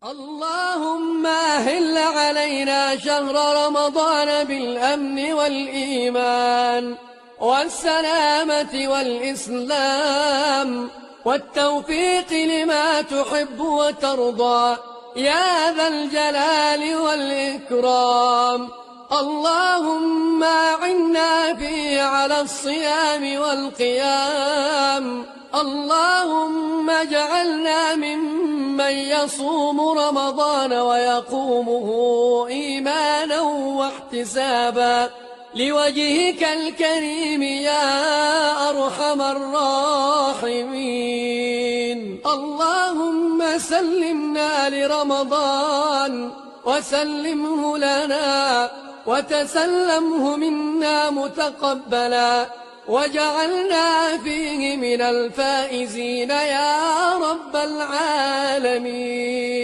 اللهم أهل علينا شهر رمضان بالأمن والإيمان والسلامة والإسلام والتوفيق لما تحب وترضى يا ذا الجلال والإكرام. اللهم أعنا فيه على الصيام والقيام. اللهم اجعلنا ممن يصوم رمضان ويقومه إيمانا واحتسابا لوجهك الكريم يا أرحم الراحمين. اللهم سلمنا لرمضان وسلمه لنا وتسلمه منا متقبلا وجعلنا فيه من الفائزين يا رب العالمين.